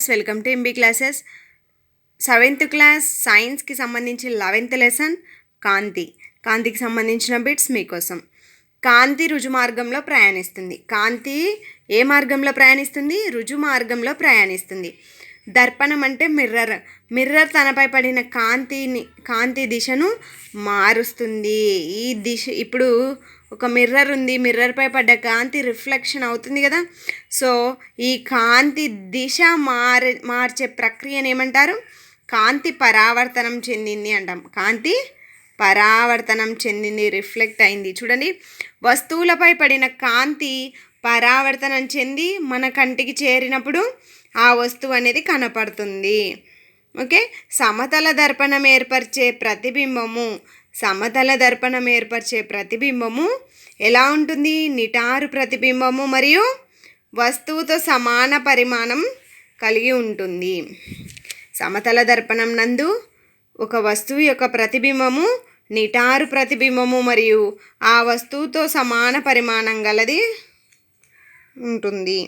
Welcome to MB classes. 7th class సైన్స్కి సంబంధించి 11th lesson కాంతికి సంబంధించిన బిట్స్ మీకోసం. కాంతి రుజు మార్గంలో ప్రయాణిస్తుంది. కాంతి ఏ మార్గంలో ప్రయాణిస్తుంది? రుజు మార్గంలో ప్రయాణిస్తుంది. దర్పణం అంటే మిర్రర్ తనపై పడిన కాంతి దిశను మారుస్తుంది. ఈ దిశ ఇప్పుడు ఒక మిర్రర్ ఉంది, మిర్రర్పై పడ్డ కాంతి రిఫ్లెక్షన్ అవుతుంది కదా. సో ఈ కాంతి దిశ మార్చే ప్రక్రియను ఏమంటారు? కాంతి పరావర్తనం చెందింది అంటాం. కాంతి పరావర్తనం చెందింది, రిఫ్లెక్ట్ అయింది. చూడండి, వస్తువులపై పడిన కాంతి పరావర్తనం చెంది మన కంటికి చేరినప్పుడు ఆ వస్తువు అనేది కనపడుతుంది. ఓకే, సమతల దర్పణం ఏర్పరిచే ప్రతిబింబము ఎలా ఉంటుంది? నిటారు ప్రతిబింబము మరియు వస్తువుతో సమాన పరిమాణం కలిగి ఉంటుంది. సమతల దర్పణం నందు ఒక వస్తువు యొక్క ప్రతిబింబము నిటారు ప్రతిబింబము మరియు ఆ వస్తువుతో సమాన పరిమాణం గలది ఉంటుంది.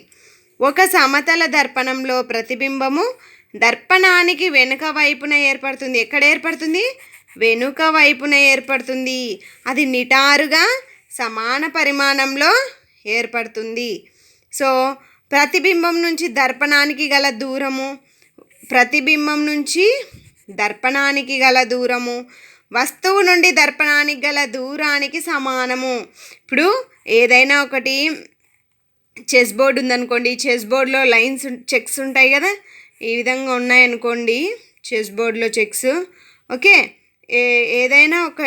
ఒక సమతల దర్పణంలో ప్రతిబింబము దర్పణానికి వెనుక వైపున ఏర్పడుతుంది. ఎక్కడ ఏర్పడుతుంది? వెనుక వైపున ఏర్పడుతుంది. అది నిటారుగా సమాన పరిమాణంలో ఏర్పడుతుంది. సో ప్రతిబింబం నుంచి దర్పణానికి గల దూరము వస్తువు నుండి దర్పణానికి గల దూరానికి సమానము. ఇప్పుడు ఏదైనా ఒకటి చెస్ బోర్డు ఉందనుకోండి, చెస్ బోర్డులో లైన్స్ చెక్స్ ఉంటాయి కదా, ఈ విధంగా ఉన్నాయనుకోండి చెస్ బోర్డులో చెక్స్. ఓకే, ఏదైనా ఒక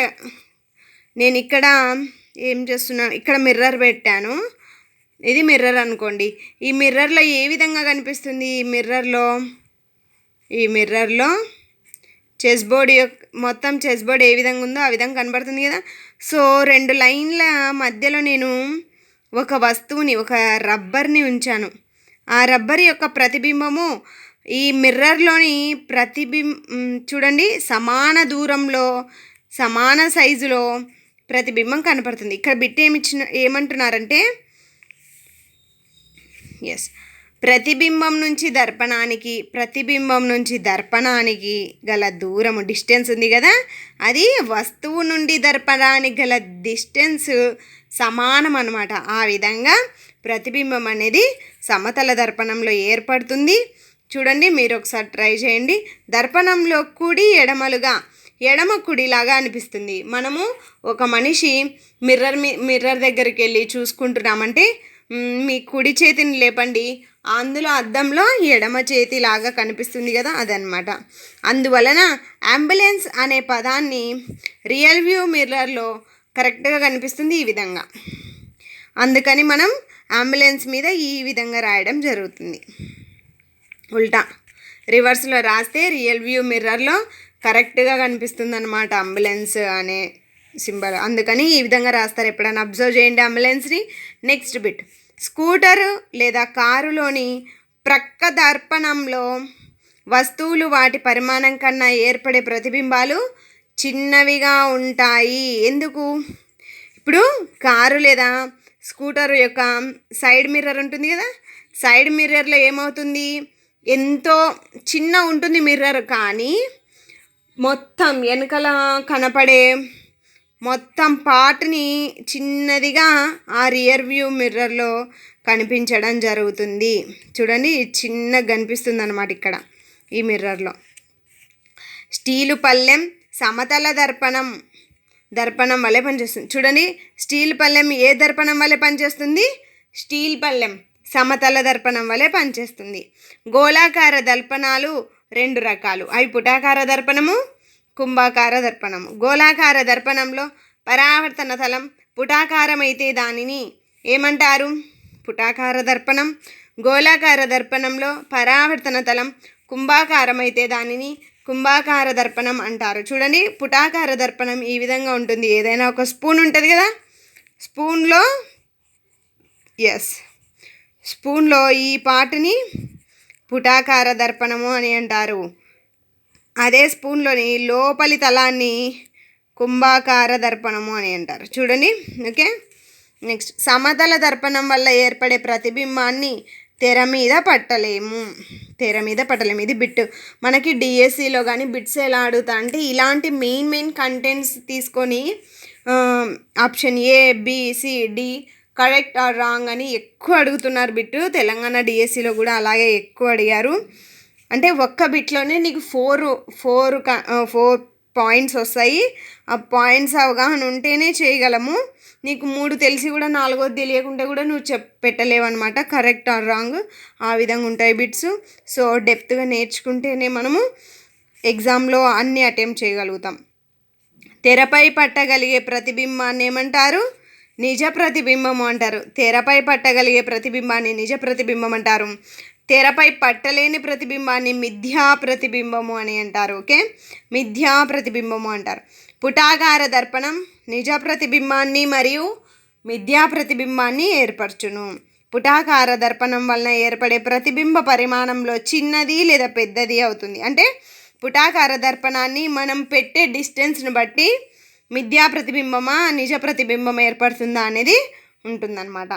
నేను ఇక్కడ ఏం చేస్తున్నాను, ఇక్కడ మిర్రర్ పెట్టాను, ఇది మిర్రర్ అనుకోండి. ఈ మిర్రర్లో ఏ విధంగా కనిపిస్తుంది? ఈ మిర్రర్లో చెస్ బోర్డు మొత్తం చెస్ బోర్డు ఏ విధంగా ఉందో ఆ విధంగా కనబడుతుంది కదా. సో 2 లైన్ల మధ్యలో నేను ఒక వస్తువుని, ఒక రబ్బర్ని ఉంచాను. ఆ రబ్బర్ యొక్క ప్రతిబింబము ఈ మిర్రర్లోని చూడండి, సమాన దూరంలో సమాన సైజులో ప్రతిబింబం కనపడుతుంది. ఇక్కడ బిట్ ఏమంటున్నారంటే ప్రతిబింబం నుంచి దర్పణానికి గల దూరము, డిస్టెన్స్ ఉంది కదా, అది వస్తువు నుండి దర్పణానికి గల డిస్టెన్స్ సమానం అన్నమాట. ఆ విధంగా ప్రతిబింబం అనేది సమతల దర్పణంలో ఏర్పడుతుంది. చూడండి, మీరు ఒకసారి ట్రై చేయండి. దర్పణంలో ఎడమ కుడిలాగా అనిపిస్తుంది. మనము ఒక మనిషి మిర్రర్ దగ్గరికి వెళ్ళి చూసుకుంటున్నామంటే మీ కుడి చేతిని లేపండి, అందులో అద్దంలో ఎడమ చేతి లాగా కనిపిస్తుంది కదా, అదనమాట. అందువలన అంబులెన్స్ అనే పదాన్ని రియల్ వ్యూ మిర్రర్లో కరెక్ట్గా కనిపిస్తుంది ఈ విధంగా. అందుకని మనం అంబులెన్స్ మీద ఈ విధంగా రాయడం జరుగుతుంది. ఉల్టా రివర్స్లో రాస్తే రియల్ వ్యూ మిర్రర్లో కరెక్ట్గా కనిపిస్తుంది అన్నమాట అంబులెన్స్ అనే సింబల్. అందుకని ఈ విధంగా రాస్తారు. ఎప్పుడైనా అబ్జర్వ్ చేయండి అంబులెన్స్ని. నెక్స్ట్ బిట్, స్కూటరు లేదా కారులోని ప్రక్క దర్పణంలో వస్తువులు వాటి పరిమాణం కన్నా ఏర్పడే ప్రతిబింబాలు చిన్నవిగా ఉంటాయి. ఎందుకు? ఇప్పుడు కారు లేదా స్కూటర్ యొక్క సైడ్ మిర్రర్ ఉంటుంది కదా, సైడ్ మిర్రర్లో ఏమవుతుంది? ఎంతో చిన్న ఉంటుంది మిర్రర్, కానీ మొత్తం వెనకల కనపడే మొత్తం పార్ట్ని చిన్నదిగా ఆ రియర్ వ్యూ మిర్రర్లో కనిపించడం జరుగుతుంది. చూడండి, చిన్నగా కనిపిస్తుంది అన్నమాట ఇక్కడ ఈ మిర్రర్లో. స్టీలు పళ్ళెం సమతల దర్పణం వలె పనిచేస్తుంది. చూడండి, స్టీల్ పళ్ళెం ఏ దర్పణం వలె పనిచేస్తుంది? స్టీల్ పళ్ళెం సమతల దర్పణం వలె పనిచేస్తుంది. గోళాకార దర్పణాలు 2 రకాలు. అవి పుటాకార దర్పణము, కుంభాకార దర్పణము. గోళాకార దర్పణంలో పరావర్తన తలం పుటాకారమైతే దానిని ఏమంటారు? పుటాకార దర్పణం. గోళాకార దర్పణంలో పరావర్తన తలం కుంభాకారమైతే దానిని కుంభాకార దర్పణం అంటారు. చూడండి, పుటాకార దర్పణం ఈ విధంగా ఉంటుంది. ఏదైనా ఒక స్పూన్ ఉంటుంది కదా, స్పూన్లో ఈ పార్ట్ని పుటాకార దర్పణము అని అంటారు. అదే స్పూన్లోని లోపలి తలాన్ని కుంభాకార దర్పణము అని అంటారు. చూడండి, ఓకే. నెక్స్ట్, సమతల దర్పణం వల్ల ఏర్పడే ప్రతిబింబాన్ని తెర మీద పట్టలేము. తెర మీద పట్టలేము. ఇది బిట్. మనకి డిఎస్సిలో కానీ బిట్స్ ఎలా అడుగుతా అంటే ఇలాంటి మెయిన్ కంటెంట్స్ తీసుకొని option A B C D correct or wrong అని ఎక్కువ అడుగుతున్నారు బిట్టు. తెలంగాణ డిఎస్సిలో కూడా అలాగే ఎక్కువ అడిగారు. అంటే ఒక్క బిట్లోనే నీకు ఫోర్ పాయింట్స్ వస్తాయి. ఆ పాయింట్స్ అవగాహన ఉంటేనే చేయగలము. నీకు 3 తెలిసి కూడా 4వది తెలియకుంటే కూడా నువ్వు పెట్టలేవు అనమాట. కరెక్ట్ ఆర్ రాంగ్ ఆ విధంగా ఉంటాయి బిట్స్. సో డెప్త్గా నేర్చుకుంటేనే మనము ఎగ్జామ్లో అన్నీ అటెంప్ట్ చేయగలుగుతాం. తెరపై పట్టగలిగే ప్రతిబింబాన్ని ఏమంటారు? నిజ ప్రతిబింబము అంటారు. తెరపై పట్టగలిగే ప్రతిబింబాన్ని నిజ ప్రతిబింబం అంటారు. తెరపై పట్టలేని ప్రతిబింబాన్ని మిథ్యా ప్రతిబింబము అని అంటారు. ఓకే, మిథ్యా ప్రతిబింబము అంటారు. పుటాకార దర్పణం నిజ ప్రతిబింబాన్ని మరియు మిథ్యా ప్రతిబింబాన్ని ఏర్పరచును. పుటాకార దర్పణం వలన ఏర్పడే ప్రతిబింబ పరిమాణంలో చిన్నది లేదా పెద్దది అవుతుంది. అంటే పుటాకార దర్పణాన్ని మనం పెట్టే డిస్టెన్స్ని బట్టి మిథ్యా ప్రతిబింబమా నిజ ప్రతిబింబం ఏర్పడుతుందా అనేది ఉంటుందన్నమాట.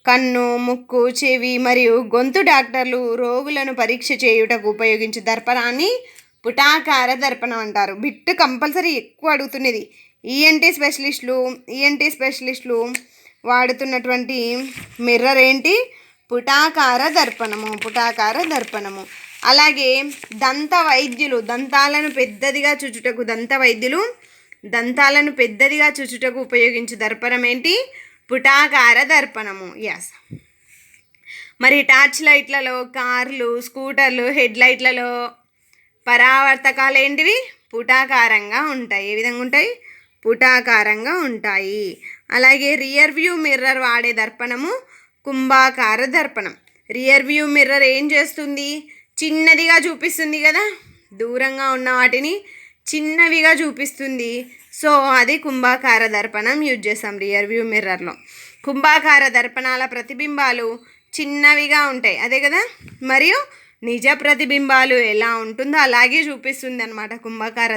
కన్ను, ముక్కు, చెవి మరియు గొంతు డాక్టర్లు రోగులను పరీక్ష చేయుటకు ఉపయోగించే దర్పణాన్ని పుటాకార దర్పణం అంటారు. బిట్ కంపల్సరీ ఎక్కువ అడుగుతున్నది. ఈఎన్టీ స్పెషలిస్టులు వాడుతున్నటువంటి మిర్రర్ ఏంటి? పుటాకార దర్పణము. అలాగే దంత వైద్యులు దంతాలను పెద్దదిగా చూచుటకు ఉపయోగించే దర్పణం ఏంటి? పుటాకార దర్పణము. ఎస్. మరి టార్చ్ లైట్లలో, కార్లు, స్కూటర్లు, హెడ్ లైట్లలో పరావర్తకాలు ఏంటివి? పుటాకారంగా ఉంటాయి. ఏ విధంగా ఉంటాయి? పుటాకారంగా ఉంటాయి. అలాగే రియర్ వ్యూ మిర్రర్ వాడే దర్పణము కుంభాకార దర్పణం. రియర్ వ్యూ మిర్రర్ ఏం చేస్తుంది? చిన్నదిగా చూపిస్తుంది కదా, దూరంగా ఉన్న వాటిని చిన్నవిగా చూపిస్తుంది. సో అది కుంభాకార దర్పణం యూజ్ చేస్తాం రియర్ వ్యూ మిర్రర్లో. కుంభాకార దర్పణాల ప్రతిబింబాలు చిన్నవిగా ఉంటాయి, అదే కదా. మరియు నిజ ప్రతిబింబాలు ఎలా ఉంటుందో అలాగే చూపిస్తుంది అన్నమాట కుంభాకార